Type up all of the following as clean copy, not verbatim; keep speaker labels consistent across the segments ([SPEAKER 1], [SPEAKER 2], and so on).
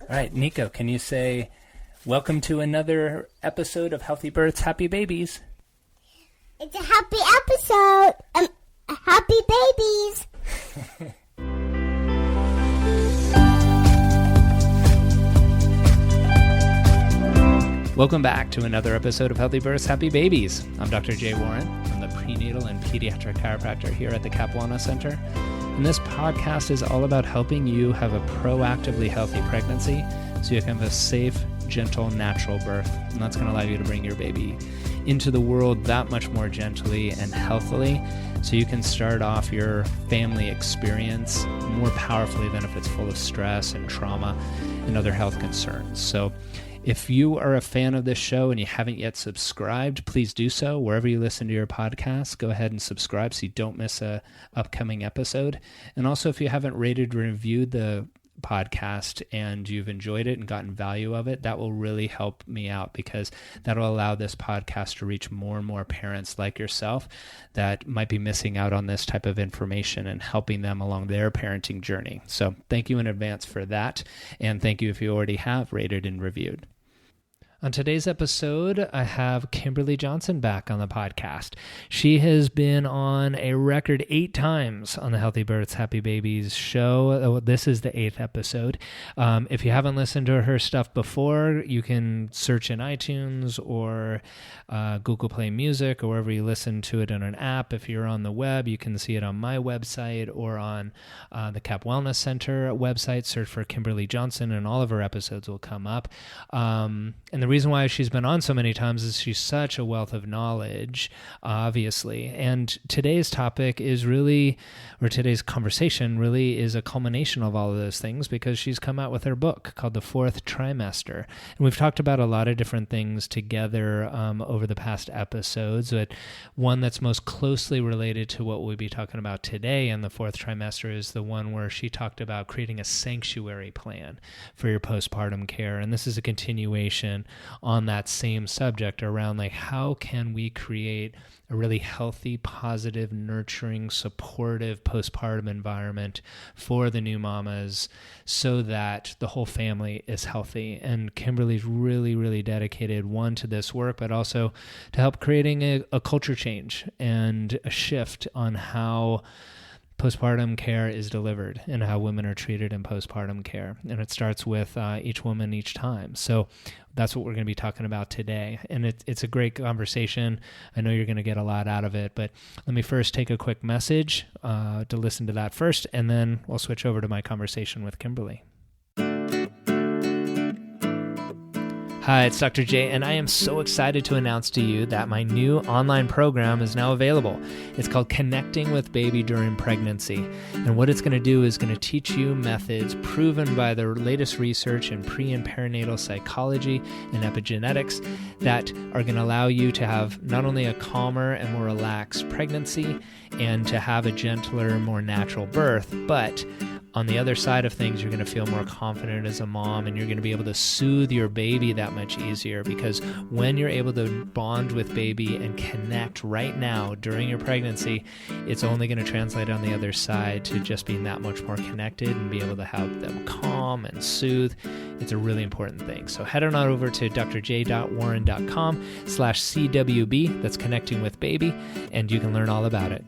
[SPEAKER 1] All right, Nico, can you say, welcome to another episode of Healthy Births, Happy Babies?
[SPEAKER 2] It's a happy episode. Happy babies.
[SPEAKER 1] Welcome back to another episode of Healthy Births, Happy Babies. I'm Dr. Jay Warren. I'm the prenatal and pediatric chiropractor here at the Cap Wellness Center. And this podcast is all about helping you have a proactively healthy pregnancy so you can have a safe, gentle, natural birth. And that's going to allow you to bring your baby into the world that much more gently and healthily so you can start off your family experience more powerfully than if it's full of stress and trauma and other health concerns. So if you are a fan of this show and you haven't yet subscribed, please do so. Wherever you listen to your podcast, go ahead and subscribe so you don't miss an upcoming episode. And also, if you haven't rated or reviewed the podcast and you've enjoyed it and gotten value of it, that will really help me out because that'll allow this podcast to reach more and more parents like yourself that might be missing out on this type of information and helping them along their parenting journey. So thank you in advance for that. And thank you if you already have rated and reviewed. On today's episode, I have Kimberly Johnson back on the podcast. She has been on a record 8 times on the Healthy Births, Happy Babies show. This is the 8th episode. If you haven't listened to her stuff before, you can search in iTunes or Google Play Music or wherever you listen to it in an app. If you're on the web, you can see it on my website or on the Cap Wellness Center website. Search for Kimberly Johnson and all of her episodes will come up. And the reason why she's been on so many times is she's such a wealth of knowledge, obviously. And today's topic is really, or today's conversation really is a culmination of all of those things because she's come out with her book called The Fourth Trimester. And we've talked about a lot of different things together over the past episodes, but one that's most closely related to what we'll be talking about today in the fourth trimester is the one where she talked about creating a sanctuary plan for your postpartum care. And this is a continuation on that same subject around like how can we create a really healthy, positive, nurturing, supportive postpartum environment for the new mamas so that the whole family is healthy. And Kimberly's really, really dedicated, one, to this work, but also to help creating a culture change and a shift on how postpartum care is delivered and how women are treated in postpartum care. And it starts with each woman each time. So that's what we're going to be talking about today. And it's a great conversation. I know you're going to get a lot out of it, but let me first take a quick message to listen to that first, and then we'll switch over to my conversation with Kimberly. Hi, it's Dr. J, and I am so excited to announce to you that my new online program is now available. It's called Connecting with Baby During Pregnancy, and what it's going to do is going to teach you methods proven by the latest research in pre- and perinatal psychology and epigenetics that are going to allow you to have not only a calmer and more relaxed pregnancy and to have a gentler, more natural birth, but on the other side of things, you're going to feel more confident as a mom and you're going to be able to soothe your baby that much easier because when you're able to bond with baby and connect right now during your pregnancy, it's only going to translate on the other side to just being that much more connected and be able to have them calm and soothe. It's a really important thing. So head on over to drj.warren.com/CWB, that's Connecting with Baby, and you can learn all about it.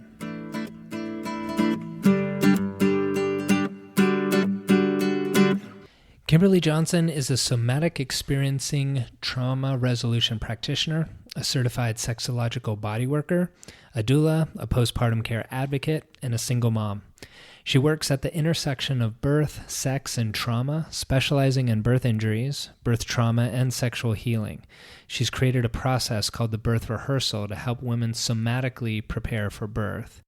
[SPEAKER 1] Kimberly Johnson is a Somatic Experiencing trauma resolution practitioner, a certified Sexological Bodyworker, a doula, a postpartum care advocate, and a single mom. She works at the intersection of birth, sex, and trauma, specializing in birth injuries, birth trauma, and sexual healing. She's created a process called the birth rehearsal to help women somatically prepare for birth.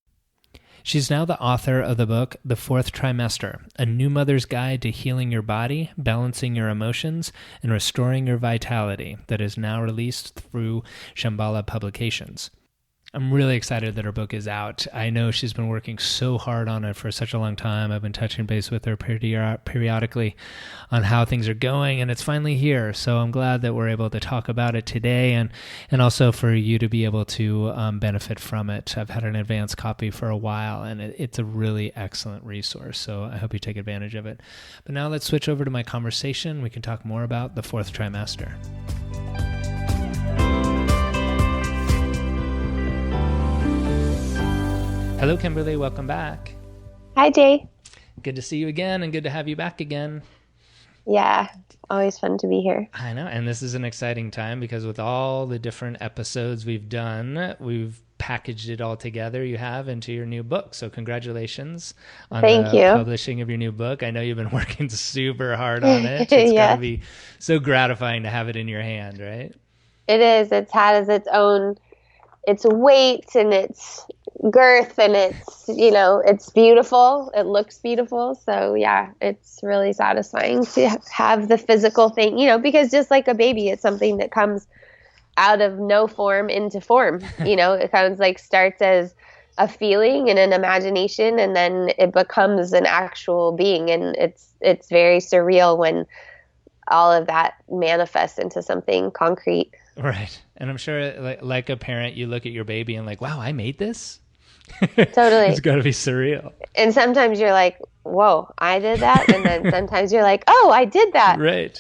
[SPEAKER 1] She's now the author of the book, The Fourth Trimester, A New Mother's Guide to Healing Your Body, Balancing Your Emotions, and Restoring Your Vitality, that is now released through Shambhala Publications. I'm really excited that her book is out. I know she's been working so hard on it for such a long time. I've been touching base with her periodically on how things are going, and it's finally here. So I'm glad that we're able to talk about it today, and also for you to be able to benefit from it. I've had an advanced copy for a while, and it's a really excellent resource. So I hope you take advantage of it. But now let's switch over to my conversation. We can talk more about the fourth trimester. Hello, Kimberly. Welcome back.
[SPEAKER 3] Hi, Jay.
[SPEAKER 1] Good to see you again and good to have you back again.
[SPEAKER 3] Yeah, always fun to be here.
[SPEAKER 1] I know. And this is an exciting time because with all the different episodes we've done, we've packaged it all together. You have into your new book. So congratulations on the publishing of your new book. I know you've been working super hard on it. It's got to be so gratifying to have it in your hand, right?
[SPEAKER 3] It is. It has its weight and its girth, and it's beautiful. It looks beautiful. So yeah, it's really satisfying to have the physical thing, because just like a baby, it's something that comes out of no form into form. It kind of starts as a feeling and an imagination, and then it becomes an actual being. And it's very surreal when all of that manifests into something concrete.
[SPEAKER 1] Right. And I'm sure like a parent, you look at your baby and like, wow, I made this?
[SPEAKER 3] Totally.
[SPEAKER 1] It's got to be surreal.
[SPEAKER 3] And sometimes you're like, whoa, I did that. And then sometimes you're like, oh, I did that.
[SPEAKER 1] Right.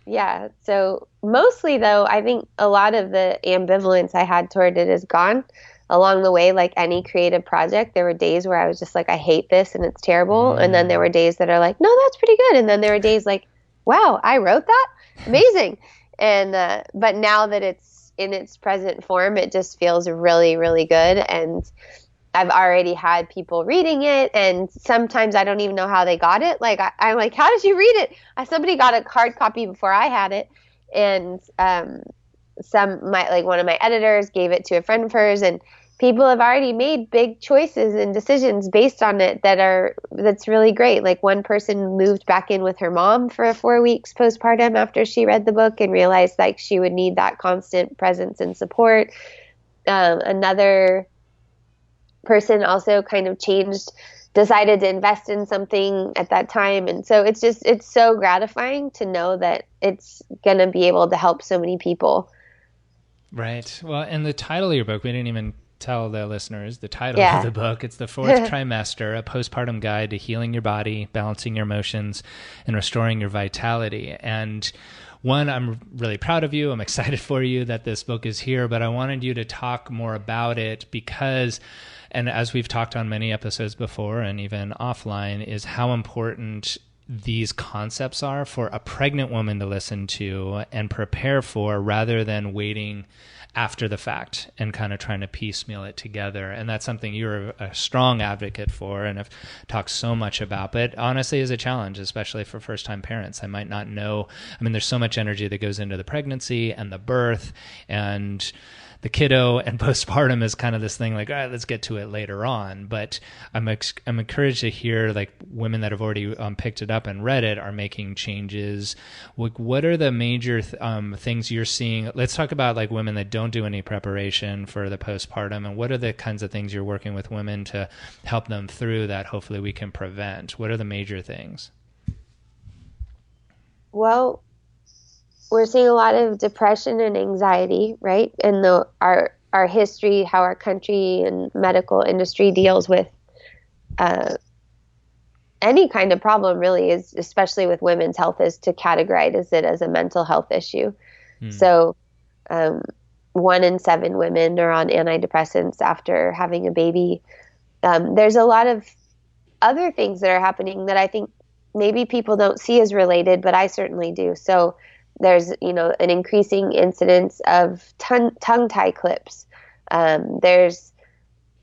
[SPEAKER 3] Yeah. So mostly, though, I think a lot of the ambivalence I had toward it is gone along the way. Like any creative project, there were days where I was just like, I hate this and it's terrible. And then there were days that are like, no, that's pretty good. And then there were days like, wow, I wrote that? Amazing. And but now that it's in its present form, it just feels really, really good. And I've already had people reading it, and sometimes I don't even know how they got it. Like I'm like, how did you read it? Somebody got a hard copy before I had it, and one of my editors gave it to a friend of hers, and people have already made big choices and decisions based on it that's really great. Like one person moved back in with her mom for 4 weeks postpartum after she read the book and realized like she would need that constant presence and support. Another person also kind of decided to invest in something at that time. And so it's so gratifying to know that it's going to be able to help so many people.
[SPEAKER 1] Right. Well, and the title of your book, we didn't even tell the listeners the title of the book. It's The Fourth Trimester, a postpartum guide to healing your body, balancing your emotions, and restoring your vitality. And one, I'm really proud of you. I'm excited for you that this book is here, but I wanted you to talk more about it because, and as we've talked on many episodes before and even offline, is how important these concepts are for a pregnant woman to listen to and prepare for rather than waiting after the fact and kind of trying to piecemeal it together. And that's something you're a strong advocate for and have talked so much about, but honestly is a challenge, especially for first-time parents. I might not know. I mean, there's so much energy that goes into the pregnancy and the birth and the kiddo, and postpartum is kind of this thing like, all right, let's get to it later on. But I'm encouraged to hear like women that have already picked it up and read it are making changes. What are the major things you're seeing? Let's talk about like women that don't do any preparation for the postpartum, and what are the kinds of things you're working with women to help them through that hopefully we can prevent? What are the major things?
[SPEAKER 3] Well, we're seeing a lot of depression and anxiety, right? And our history, how our country and medical industry deals with any kind of problem really is, especially with women's health, is to categorize it as a mental health issue. So 1 in 7 women are on antidepressants after having a baby. There's a lot of other things that are happening that I think maybe people don't see as related, but I certainly do. So there's, an increasing incidence of tongue tie clips. There's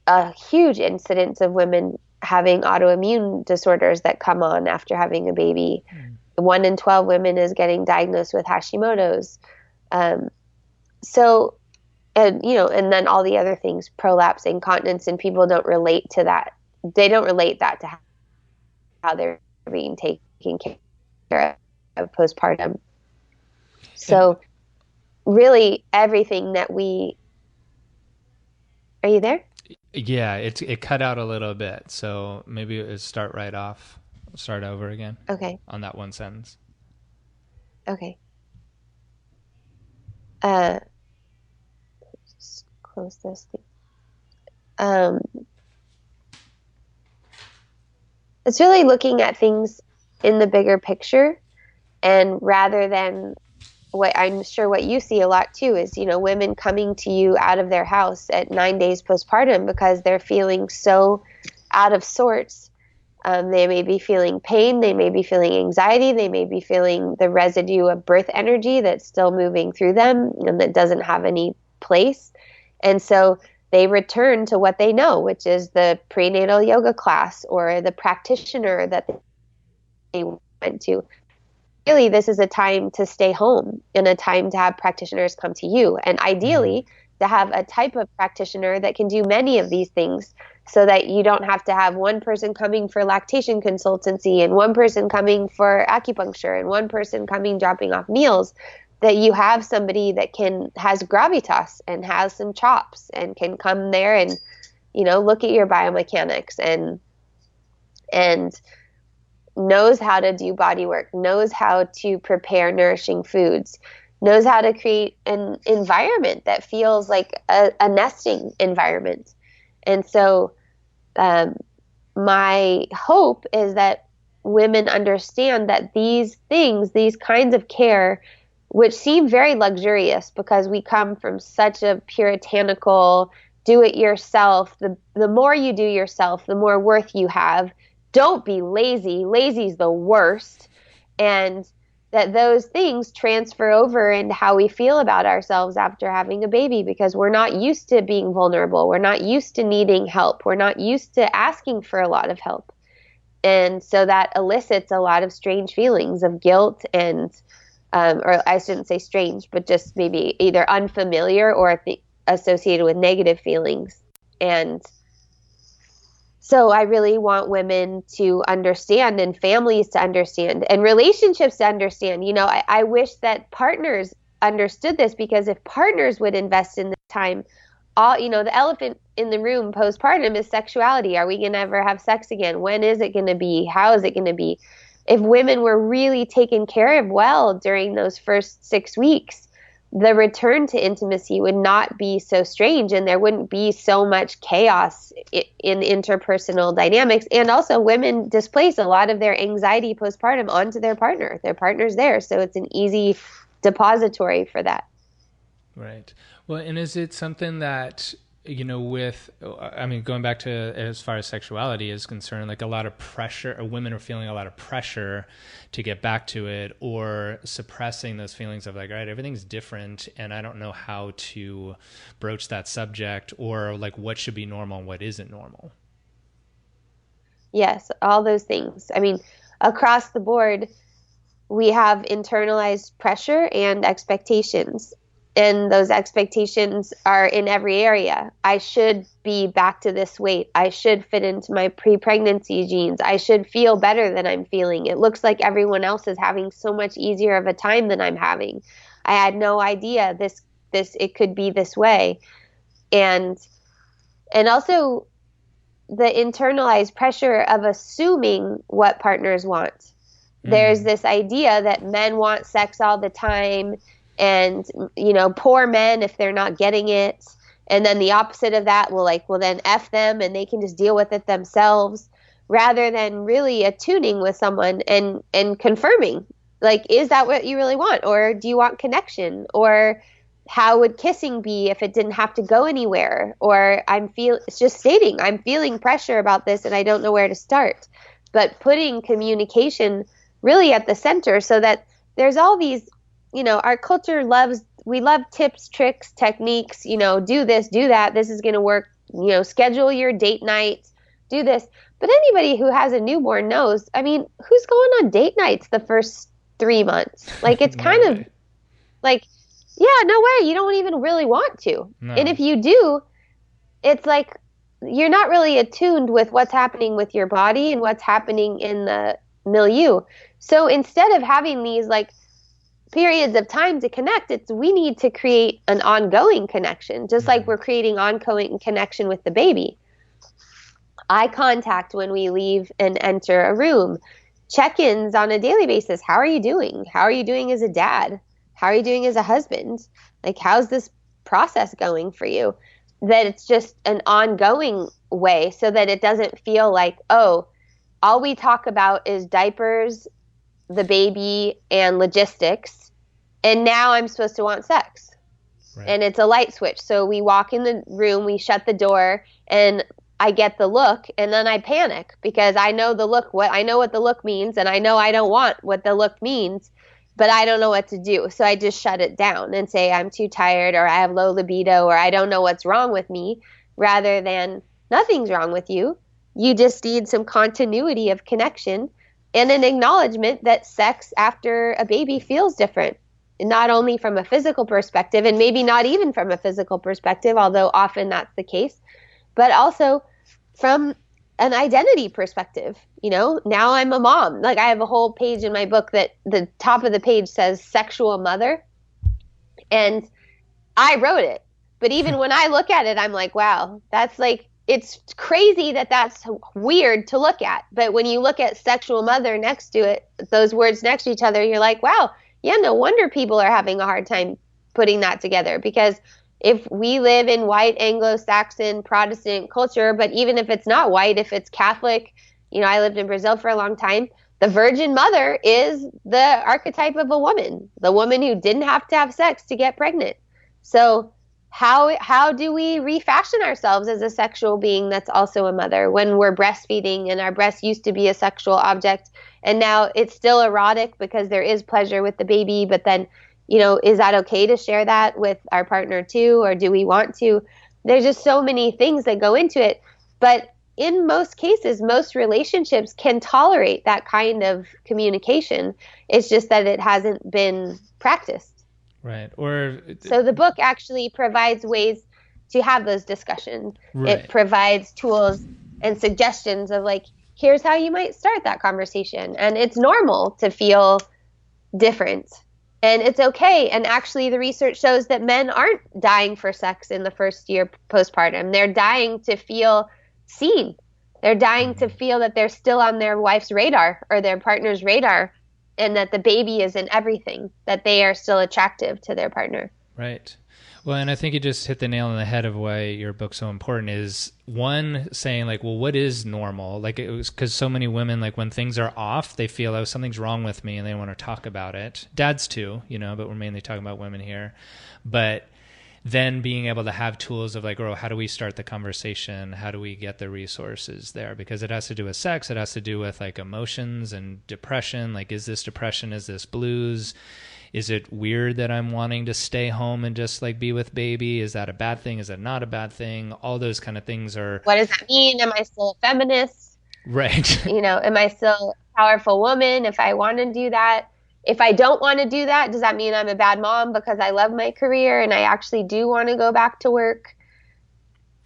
[SPEAKER 3] a huge incidence of women having autoimmune disorders that come on after having a baby. 1 in 12 women is getting diagnosed with Hashimoto's. And then all the other things, prolapse, incontinence, and people don't relate to that. They don't relate that to how they're being taken care of postpartum. So really everything that we Are you there?
[SPEAKER 1] Yeah, it cut out a little bit. So maybe start over again.
[SPEAKER 3] Okay.
[SPEAKER 1] On that one sentence.
[SPEAKER 3] Okay. Just close this thing. It's really looking at things in the bigger picture, and rather than what I'm sure what you see a lot too is, women coming to you out of their house at 9 days postpartum because they're feeling so out of sorts. They may be feeling pain, they may be feeling anxiety, they may be feeling the residue of birth energy that's still moving through them and that doesn't have any place. And so they return to what they know, which is the prenatal yoga class or the practitioner that they went to. Really, this is a time to stay home and a time to have practitioners come to you. And ideally, to have a type of practitioner that can do many of these things so that you don't have to have one person coming for lactation consultancy and one person coming for acupuncture and one person coming dropping off meals, that you have somebody that has gravitas and has some chops and can come there and, look at your biomechanics and knows how to do body work, knows how to prepare nourishing foods, knows how to create an environment that feels like a nesting environment. And so my hope is that women understand that these things, these kinds of care, which seem very luxurious because we come from such a puritanical, do it yourself, the more you do yourself, the more worth you have. Don't be lazy. Lazy's the worst. And that those things transfer over into how we feel about ourselves after having a baby, because we're not used to being vulnerable. We're not used to needing help. We're not used to asking for a lot of help. And so that elicits a lot of strange feelings of guilt and, or I shouldn't say strange, but just maybe either unfamiliar or associated with negative feelings. And so I really want women to understand and families to understand and relationships to understand. I wish that partners understood this, because if partners would invest in this time, the elephant in the room postpartum is sexuality. Are we going to ever have sex again? When is it going to be? How is it going to be? If women were really taken care of well during those first 6 weeks, the return to intimacy would not be so strange, and there wouldn't be so much chaos in interpersonal dynamics. And also, women displace a lot of their anxiety postpartum onto their partner. Their partner's there, so it's an easy depository for that.
[SPEAKER 1] Right. Well, and is it something that, going back to as far as sexuality is concerned, like a lot of pressure, or women are feeling a lot of pressure to get back to it, or suppressing those feelings of like, all right, everything's different and I don't know how to broach that subject, or like what should be normal and what isn't normal?
[SPEAKER 3] Yes, all those things. Across the board, we have internalized pressure and expectations. And those expectations are in every area. I should be back to this weight. I should fit into my pre-pregnancy jeans. I should feel better than I'm feeling. It looks like everyone else is having so much easier of a time than I'm having. I had no idea it could be this way. And also the internalized pressure of assuming what partners want. There's this idea that men want sex all the time, and, poor men if they're not getting it. And then the opposite of that, well, then F them and they can just deal with it themselves, rather than really attuning with someone and confirming, like, is that what you really want? Or do you want connection? Or how would kissing be if it didn't have to go anywhere? Or it's just stating, I'm feeling pressure about this and I don't know where to start. But putting communication really at the center, so that there's all these, our culture we love tips, tricks, techniques, do this, do that. This is going to work, schedule your date night, do this. But anybody who has a newborn knows, who's going on date nights the first 3 months? Like, it's kind of like, yeah, no way. You don't even really want to. No. And if you do, it's like, you're not really attuned with what's happening with your body and what's happening in the milieu. So instead of having these like periods of time to connect. We need to create an ongoing connection, just like we're creating ongoing connection with the baby. Eye contact when we leave and enter a room. Check-ins on a daily basis. How are you doing? How are you doing as a dad? How are you doing as a husband? Like, how's this process going for you? That it's just an ongoing way, so that it doesn't feel like, oh, all we talk about is diapers, the baby, and logistics, and now I'm supposed to want sex. Right. And it's a light switch. So we walk in the room, we shut the door, and I get the look, and then I panic because I know the look, I know what the look means, and I know I don't want what the look means, but I don't know what to do. So I just shut it down and say I'm too tired, or I have low libido, or I don't know what's wrong with me, rather than nothing's wrong with you. You just need some continuity of connection and an acknowledgement that sex after a baby feels different, not only from a physical perspective, and maybe not even from a physical perspective, although often that's the case, but also from an identity perspective. You know, now I'm a mom. Like, I have a whole page in my book that the top of the page says sexual mother, and I wrote it. But even when I look at it, I'm like, wow, that's like, it's crazy that that's weird to look at. But when you look at sexual mother next to it, those words next to each other, you're like, wow, yeah, no wonder people are having a hard time putting that together. Because if we live in white Anglo-Saxon Protestant culture, but even if it's not white, if it's Catholic, you know, I lived in Brazil for a long time, the Virgin Mother is the archetype of a woman, the woman who didn't have to have sex to get pregnant. So how do we refashion ourselves as a sexual being that's also a mother when we're breastfeeding and our breast used to be a sexual object and now it's still erotic because there is pleasure with the baby, but then, you know, is that okay to share that with our partner too, or do we want to? There's just so many things that go into it. But in most cases, most relationships can tolerate that kind of communication. It's just that it hasn't been practiced.
[SPEAKER 1] Right.
[SPEAKER 3] So the book actually provides ways to have those discussions.
[SPEAKER 1] Right.
[SPEAKER 3] It provides tools and suggestions of like, here's how you might start that conversation. And it's normal to feel different. And it's okay. And actually, the research shows that men aren't dying for sex in the first year postpartum. They're dying to feel seen. They're dying to feel that they're still on their wife's radar or their partner's radar, and that the baby is in everything, that they are still attractive to their partner.
[SPEAKER 1] Right. Well, and I think you just hit the nail on the head of why your book's so important is, one, saying like, well, what is normal? Like, it was because so many women, like when things are off, they feel, oh, something's wrong with me and they want to talk about it. Dads too, you know, but we're mainly talking about women here. But then being able to have tools of like, oh, how do we start the conversation? How do we get the resources there? Because it has to do with sex. It has to do with like emotions and depression. Like, is this depression? Is this blues? Is it weird that I'm wanting to stay home and just like be with baby? Is that a bad thing? Is that not a bad thing? All those kind of things are.
[SPEAKER 3] What does that mean? Am I still a feminist?
[SPEAKER 1] Right.
[SPEAKER 3] You know, am I still a powerful woman if I want to do that? If I don't want to do that, does that mean I'm a bad mom because I love my career and I actually do want to go back to work?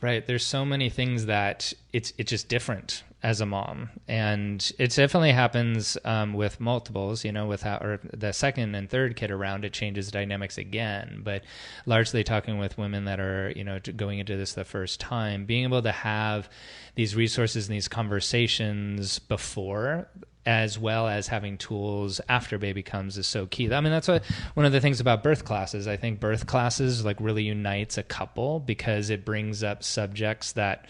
[SPEAKER 1] Right. There's so many things that it's just different as a mom. And it definitely happens with multiples, you know, or the second and third kid around, it changes dynamics again. But largely talking with women that are, you know, going into this the first time, being able to have these resources and these conversations before, as well as having tools after baby comes, is so key. I mean, that's one of the things about birth classes. I think birth classes like really unites a couple because it brings up subjects that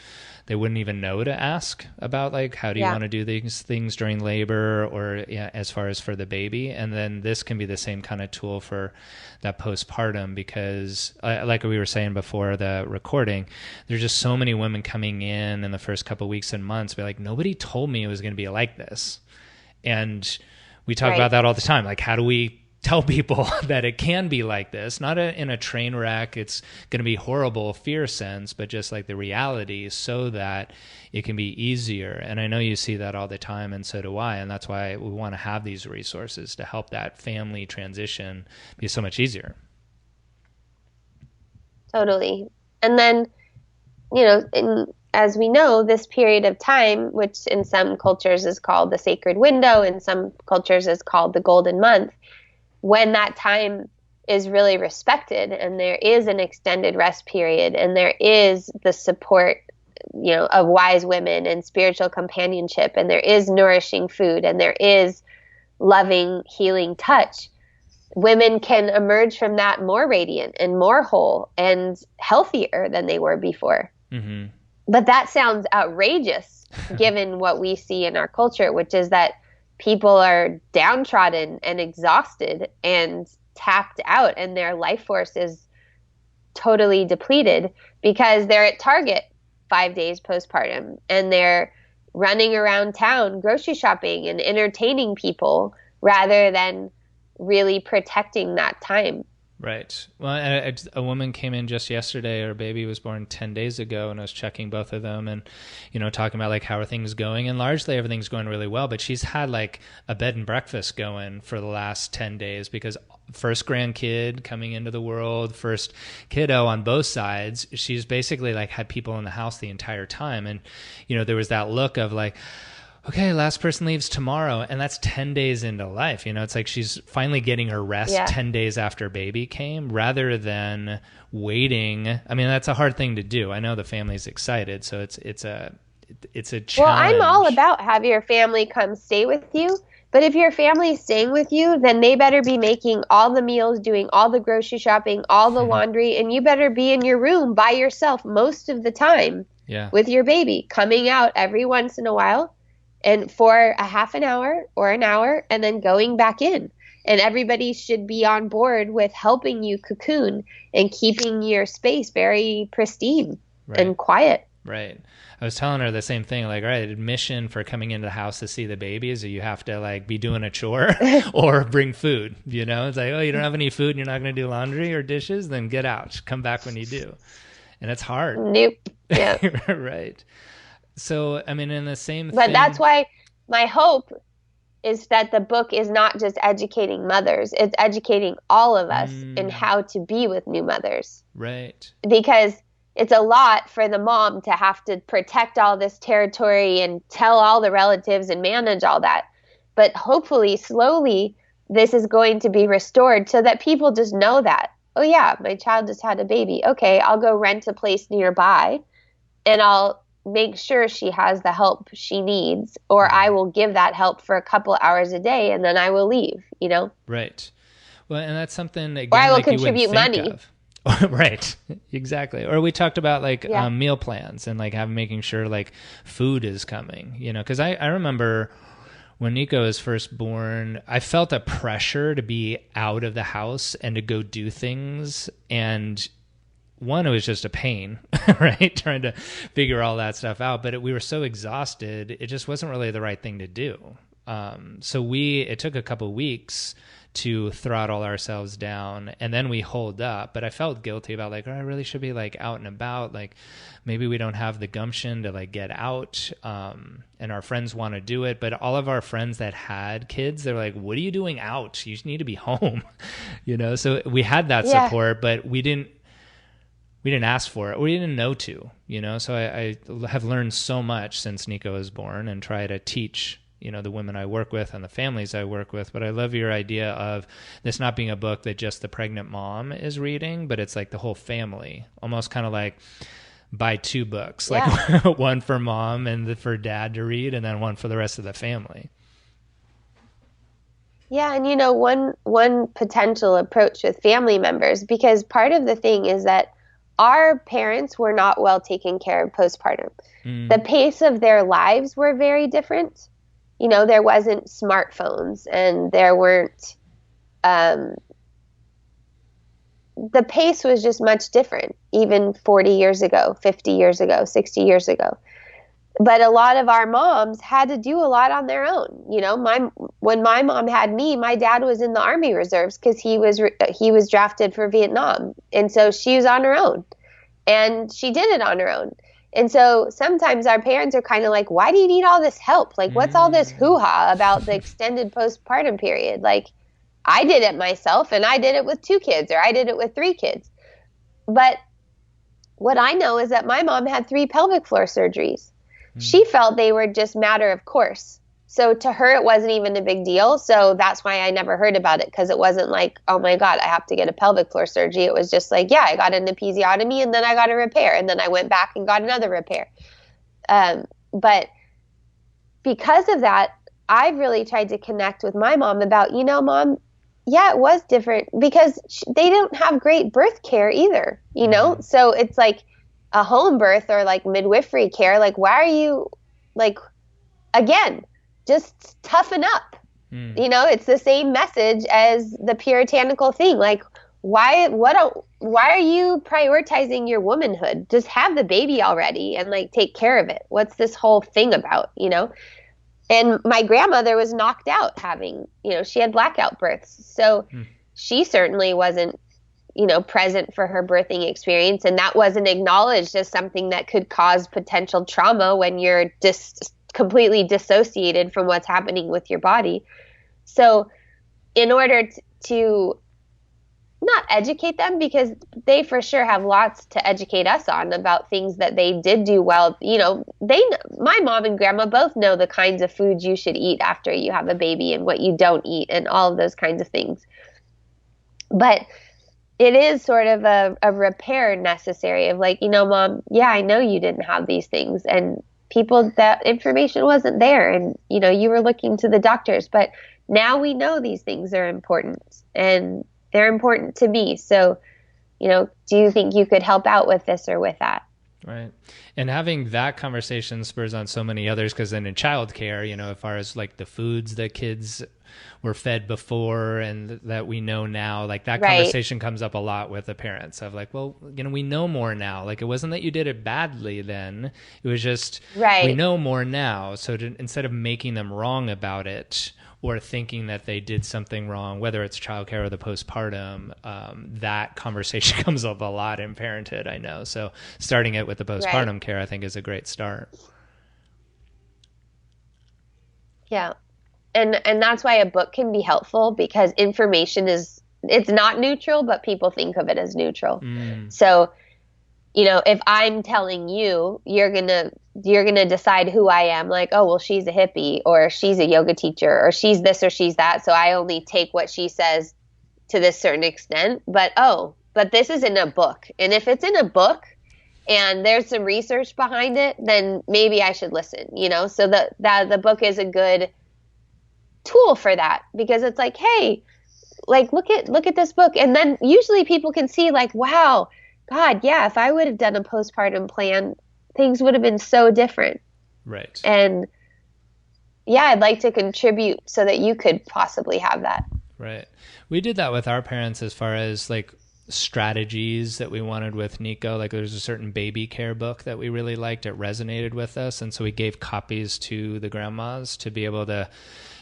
[SPEAKER 1] they wouldn't even know to ask about, like, how do you want to do these things during labor, or as far as for the baby. And then this can be the same kind of tool for that postpartum, because like we were saying before the recording, there's just so many women coming in the first couple of weeks and months, be like, nobody told me it was going to be like this. And we talk about that all the time. Like, how do we tell people that it can be like this? Not in a train wreck, it's going to be horrible fear sense, but just like the reality, so that it can be easier. And I know you see that all the time, and so do I. And that's why we want to have these resources to help that family transition be so much easier.
[SPEAKER 3] Totally. And then, you know, as we know, this period of time, which in some cultures is called the sacred window, in some cultures is called the golden month, when that time is really respected and there is an extended rest period and there is the support, of wise women and spiritual companionship, and there is nourishing food and there is loving, healing touch, women can emerge from that more radiant and more whole and healthier than they were before. Mm-hmm. But that sounds outrageous given what we see in our culture, which is that people are downtrodden and exhausted and tapped out, and their life force is totally depleted because they're at Target 5 days postpartum and they're running around town grocery shopping and entertaining people rather than really protecting that time.
[SPEAKER 1] Right. Well, a woman came in just yesterday. Her baby was born 10 days ago, and I was checking both of them and, talking about like, how are things going? And largely everything's going really well, but she's had like a bed and breakfast going for the last 10 days because first grandkid coming into the world, first kiddo on both sides. She's basically like had people in the house the entire time. And, there was that look of like, okay, last person leaves tomorrow. And that's 10 days into life. It's like she's finally getting her rest 10 days after baby came rather than waiting. I mean, that's a hard thing to do. I know the family's excited. So it's a challenge.
[SPEAKER 3] Well, I'm all about have your family come stay with you. But if your family's staying with you, then they better be making all the meals, doing all the grocery shopping, all the laundry, and you better be in your room by yourself most of the time with your baby, coming out every once in a while and for a half an hour or an hour and then going back in. And everybody should be on board with helping you cocoon and keeping your space very pristine and quiet.
[SPEAKER 1] Right. I was telling her the same thing, like, all right, admission for coming into the house to see the baby is that you have to like be doing a chore or bring food, It's like, oh, you don't have any food and you're not going to do laundry or dishes, then get out, come back when you do. And it's hard.
[SPEAKER 3] Nope. Yeah.
[SPEAKER 1] Right. So, I mean, in the same
[SPEAKER 3] But
[SPEAKER 1] thing,
[SPEAKER 3] that's why my hope is that the book is not just educating mothers, it's educating all of us in how to be with new mothers.
[SPEAKER 1] Right.
[SPEAKER 3] Because it's a lot for the mom to have to protect all this territory and tell all the relatives and manage all that. But hopefully, slowly, this is going to be restored so that people just know that, oh yeah, my child just had a baby. Okay, I'll go rent a place nearby and I'll make sure she has the help she needs, or I will give that help for a couple hours a day and then I will leave,
[SPEAKER 1] Right. Well, and that's something, again,
[SPEAKER 3] or I will
[SPEAKER 1] like
[SPEAKER 3] contribute money.
[SPEAKER 1] Right. Exactly. Or we talked about like meal plans and like making sure like food is coming, because I remember when Nico was first born, I felt a pressure to be out of the house and to go do things. And one, it was just a pain, right? Trying to figure all that stuff out. But we were so exhausted, it just wasn't really the right thing to do. So it took a couple weeks to throttle ourselves down, and then we holed up. But I felt guilty about like, oh, I really should be like out and about. Like maybe we don't have the gumption to like get out, and our friends want to do it. But all of our friends that had kids, they're like, what are you doing out? You need to be home, So we had that support, but we didn't ask for it. We didn't know to, So I have learned so much since Nico was born and try to teach the women I work with and the families I work with. But I love your idea of this not being a book that just the pregnant mom is reading, but it's like the whole family, almost kind of like buy 2 books, like one for mom and for dad to read, and then one for the rest of the family.
[SPEAKER 3] Yeah. And one potential approach with family members, because part of the thing is that our parents were not well taken care of postpartum. The pace of their lives were very different. There wasn't smartphones and there weren't, the pace was just much different, even 40 years ago, 50 years ago, 60 years ago. But a lot of our moms had to do a lot on their own. When my mom had me, my dad was in the Army Reserves because he was drafted for Vietnam. And so she was on her own and she did it on her own. And so sometimes our parents are kind of like, why do you need all this help? Like, what's all this hoo-ha about the extended postpartum period? Like, I did it myself and I did it with 2 kids or I did it with 3 kids. But what I know is that my mom had 3 pelvic floor surgeries. She felt they were just matter of course. So to her, it wasn't even a big deal. So that's why I never heard about it, because it wasn't like, oh my God, I have to get a pelvic floor surgery. It was just like, yeah, I got an episiotomy and then I got a repair and then I went back and got another repair. But because of that, I've really tried to connect with my mom about, Mom, yeah, it was different because they don't have great birth care either, So it's like a home birth or like midwifery care. Like, why are you like, again, just toughen up. It's the same message as the puritanical thing. Like, why are you prioritizing your womanhood? Just have the baby already and like take care of it. What's this whole thing about, And my grandmother was knocked out having, she had blackout births. So she certainly wasn't, present for her birthing experience. And that wasn't acknowledged as something that could cause potential trauma when you're just completely dissociated from what's happening with your body. So in order to not educate them, because they for sure have lots to educate us on about things that they did do well. My mom and grandma both know the kinds of foods you should eat after you have a baby and what you don't eat and all of those kinds of things. But it is sort of a repair necessary of like, Mom, yeah, I know you didn't have these things, and that information wasn't there, and you were looking to the doctors, but now we know these things are important and they're important to me. So, do you think you could help out with this or with that?
[SPEAKER 1] Right. And having that conversation spurs on so many others, because then in childcare, as far as like the foods that kids were fed before and that we know now, like that conversation comes up a lot with the parents of like, well, we know more now. Like, it wasn't that you did it badly then. It was just, we know more now. So instead of making them wrong about it or thinking that they did something wrong, whether it's childcare or the postpartum, that conversation comes up a lot in parenthood, I know. So starting it with the postpartum care, I think, is a great start.
[SPEAKER 3] Yeah. And that's why a book can be helpful, because information it's not neutral, but people think of it as neutral. So, if I'm telling you, you're going to decide who I am. Like, oh, well, she's a hippie, or she's a yoga teacher, or she's this, or she's that. So I only take what she says to this certain extent. But this is in a book. And if it's in a book and there's some research behind it, then maybe I should listen, so that the book is a good tool for that, because it's like, hey, like, look at this book. And then usually people can see like, wow, God, yeah, if I would have done a postpartum plan, things would have been so different.
[SPEAKER 1] Right.
[SPEAKER 3] And yeah, I'd like to contribute so that you could possibly have that.
[SPEAKER 1] Right. We did that with our parents as far as like strategies that we wanted with Nico. Like, there's a certain baby care book that we really liked. It resonated with us. And so we gave copies to the grandmas to be able to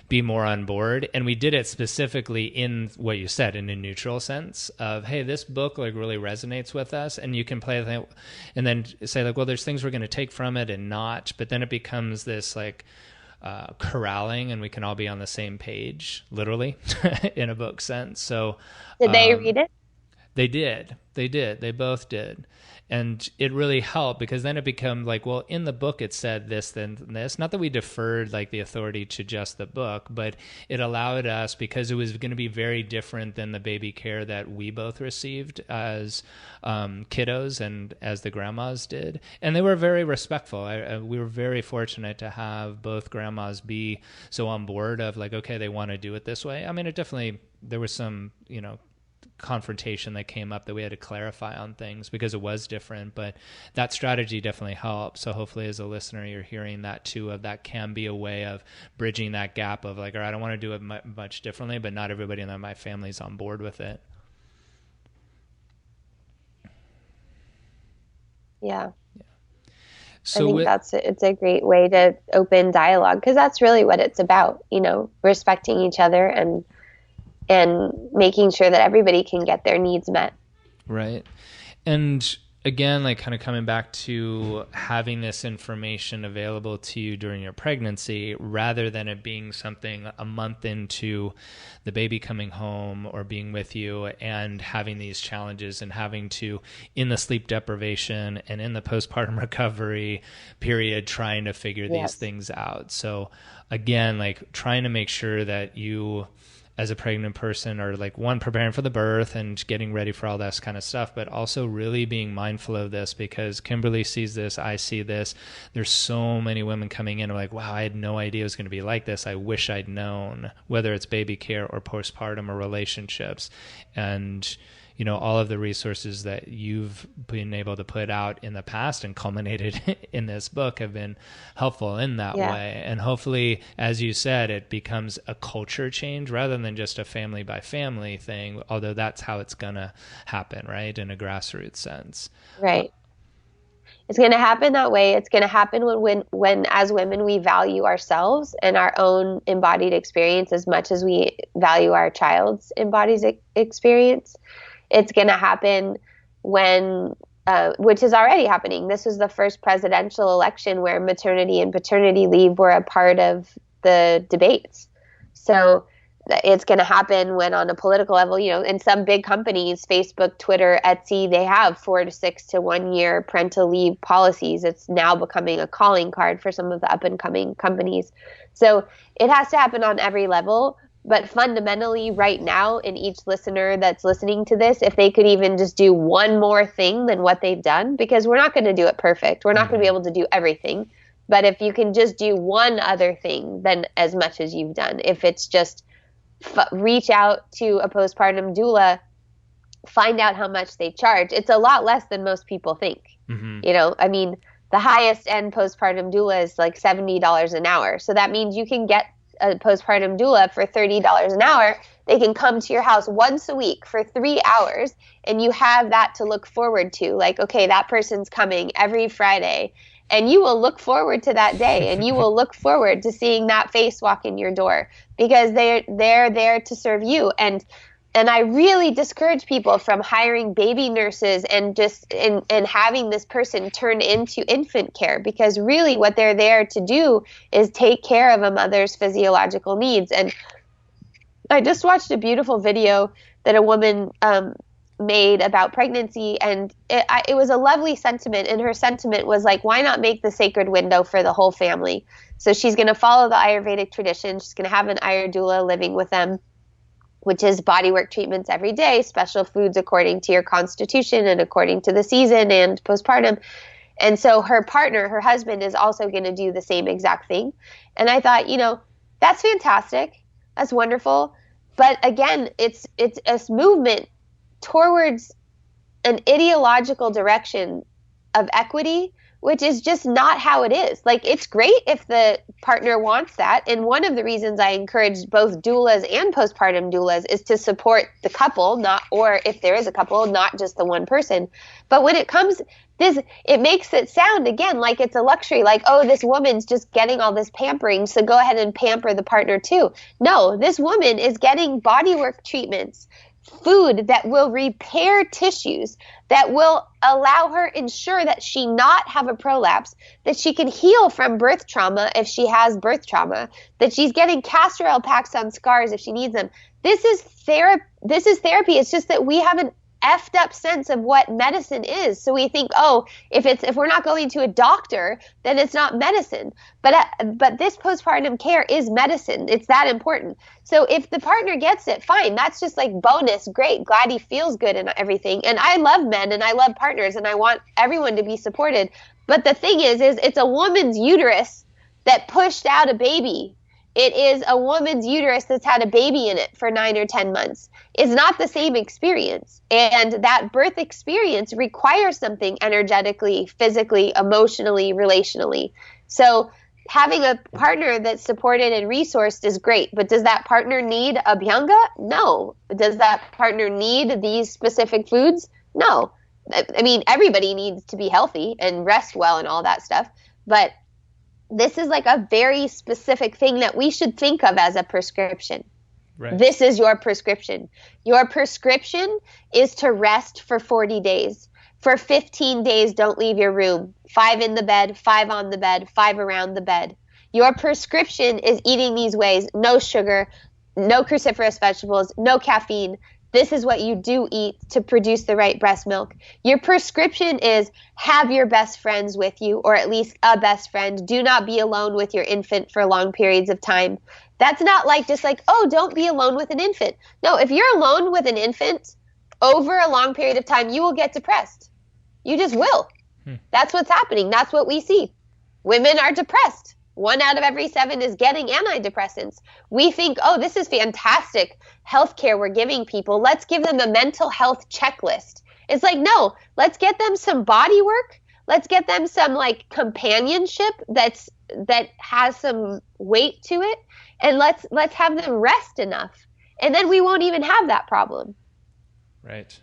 [SPEAKER 1] be more on board. And we did it specifically in what you said, in a neutral sense of, hey, this book like really resonates with us. And you can play with it and then say like, well, there's things we're going to take from it and not, but then it becomes this like corralling, and we can all be on the same page, literally, in a book sense. So
[SPEAKER 3] did they read it?
[SPEAKER 1] They did. They both did. And it really helped, because then it became like, well, in the book it said this, then this. Not that we deferred like the authority to just the book, but it allowed us, because it was going to be very different than the baby care that we both received as kiddos and as the grandmas did. And they were very respectful. We were very fortunate to have both grandmas be so on board of like, okay, they want to do it this way. I mean, there was some, confrontation that came up that we had to clarify on things because it was different, but that strategy definitely helped. So hopefully as a listener, you're hearing that too, of that can be a way of bridging that gap of like, all right, I don't want to do it much differently, but not everybody in my family's on board with it.
[SPEAKER 3] Yeah.
[SPEAKER 1] So
[SPEAKER 3] I think it's a great way to open dialogue, because that's really what it's about, respecting each other and making sure that everybody can get their needs met.
[SPEAKER 1] Right. And again, like kind of coming back to having this information available to you during your pregnancy, rather than it being something a month into the baby coming home or being with you and having these challenges and having to, in the sleep deprivation and in the postpartum recovery period, trying to figure these things out. So again, like trying to make sure that you, as a pregnant person, are like, one, preparing for the birth and getting ready for all this kind of stuff, but also really being mindful of this, because Kimberly sees this, I see this. There's so many women coming in who are like, wow, I had no idea it was going to be like this. I wish I'd known, whether it's baby care or postpartum or relationships. And you know, all of the resources that you've been able to put out in the past and culminated in this book have been helpful in that way. And hopefully, as you said, it becomes a culture change rather than just a family by family thing, although that's how it's going to happen, right? In a grassroots sense.
[SPEAKER 3] Right. It's going to happen that way. It's going to happen when as women, we value ourselves and our own embodied experience as much as we value our child's embodied experience. It's going to happen when, which is already happening. This was the first presidential election where maternity and paternity leave were a part of the debates. So it's going to happen when, on a political level, you know, in some big companies, Facebook, Twitter, Etsy, they have 4 to 6 to 1 year parental leave policies. It's now becoming a calling card for some of the up and coming companies. So it has to happen on every level. But fundamentally, right now, in each listener that's listening to this, if they could even just do one more thing than what they've done, because we're not going to do it perfect. We're not going to be able to do everything. But if you can just do one other thing, then as much as you've done, if it's just reach out to a postpartum doula, find out how much they charge. It's a lot less than most people think. You know, I mean, the highest end postpartum doula is like $70 an hour. So that means you can get a postpartum doula for $30 an hour. They can come to your house once a week for 3 hours, and you have that to look forward to. Like, okay, that person's coming every Friday, and you will look forward to that day, and you will look forward to seeing that face walk in your door, because they're there to serve you. And I really discourage people from hiring baby nurses and just and having this person turn into infant care, because really what they're there to do is take care of a mother's physiological needs. And I just watched a beautiful video that a woman made about pregnancy, and it was a lovely sentiment. And her sentiment was like, why not make the sacred window for the whole family? So she's going to follow the Ayurvedic tradition. She's going to have an Ayur doula living with them, which is bodywork treatments every day, special foods according to your constitution and according to the season and postpartum. And so her partner, her husband, is also going to do the same exact thing. And I thought, you know, that's fantastic. That's wonderful. But again, it's a movement towards an ideological direction of equity, which is just not how it is. Like, it's great if the partner wants that. And one of the reasons I encourage both doulas and postpartum doulas is to support the couple, or if there is a couple, not just the one person. But when it comes it makes it sound, again, like it's a luxury, like, oh, this woman's just getting all this pampering, so go ahead and pamper the partner too. No, this woman is getting bodywork treatments, food that will repair tissues, that will allow her ensure that she not have a prolapse, that she can heal from birth trauma if she has birth trauma, that she's getting castor oil packs on scars if she needs them. This is therapy. It's just that we have an effed up sense of what medicine is. So we think, oh, if we're not going to a doctor, then it's not medicine. But this postpartum care is medicine. It's that important. So if the partner gets it, fine. That's just like bonus. Great. Glad he feels good and everything. And I love men and I love partners and I want everyone to be supported. But the thing is it's a woman's uterus that pushed out a baby. It is a woman's uterus that's had a baby in it for 9 or 10 months. It's not the same experience. And that birth experience requires something energetically, physically, emotionally, relationally. So having a partner that's supported and resourced is great. But does that partner need Abhyanga? No. Does that partner need these specific foods? No. I mean, everybody needs to be healthy and rest well and all that stuff. But this is like a very specific thing that we should think of as a prescription. Right. This is your prescription. Your prescription is to rest for 40 days. For 15 days, don't leave your room. 5 in the bed, 5 on the bed, 5 around the bed. Your prescription is eating these ways. No sugar, no cruciferous vegetables, no caffeine. This is what you do eat to produce the right breast milk. Your prescription is have your best friends with you, or at least a best friend. Do not be alone with your infant for long periods of time. That's not like just like, oh, don't be alone with an infant. No, if you're alone with an infant over a long period of time, you will get depressed. You just will. That's what's happening. That's what we see. Women are depressed. 1 out of every 7 is getting antidepressants. We think, oh, this is fantastic healthcare we're giving people. Let's give them a mental health checklist. It's like, no, let's get them some body work. Let's get them some like companionship that has some weight to it. And let's have them rest enough. And then we won't even have that problem.
[SPEAKER 1] Right.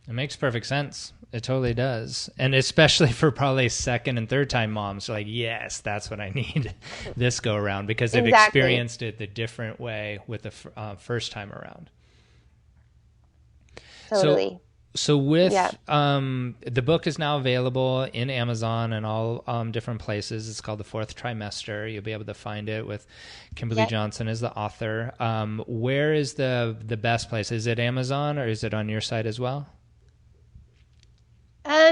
[SPEAKER 1] It makes perfect sense. It totally does. And especially for probably second and third time moms, like, yes, that's what I need this go around, because they've experienced it the different way with the first time around.
[SPEAKER 3] Totally.
[SPEAKER 1] So with the book is now available in Amazon and all different places. It's called The Fourth Trimester. You'll be able to find it with Kimberly Johnson as the author. Where is the best place? Is it Amazon, or is it on your site as well?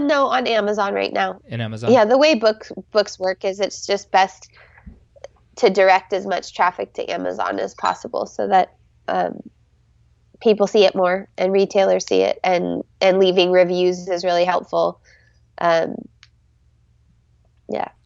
[SPEAKER 3] No, on Amazon right now.
[SPEAKER 1] In Amazon?
[SPEAKER 3] Yeah, the way books work is it's just best to direct as much traffic to Amazon as possible so that people see it more and retailers see it, and leaving reviews is really helpful. Yeah.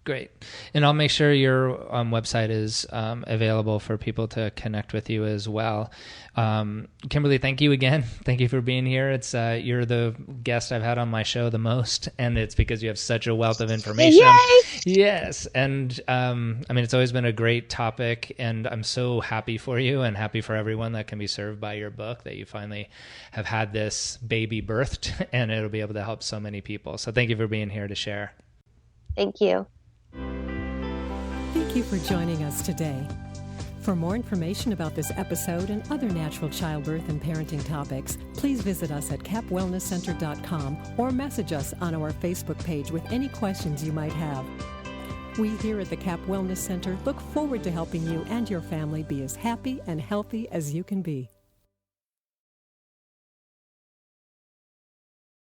[SPEAKER 1] Great. And I'll make sure your website is available for people to connect with you as well. Kimberly, thank you again. Thank you for being here. It's you're the guest I've had on my show the most, and it's because you have such a wealth of information.
[SPEAKER 3] Yay!
[SPEAKER 1] Yes. And I mean, it's always been a great topic, and I'm so happy for you and happy for everyone that can be served by your book, that you finally have had this baby birthed, and it'll be able to help so many people. So thank you for being here to share.
[SPEAKER 3] Thank you.
[SPEAKER 4] Thank you for joining us today. For more information about this episode and other natural childbirth and parenting topics, please visit us at capwellnesscenter.com or message us on our Facebook page with any questions you might have. We here at the Cap Wellness Center look forward to helping you and your family be as happy and healthy as you can be.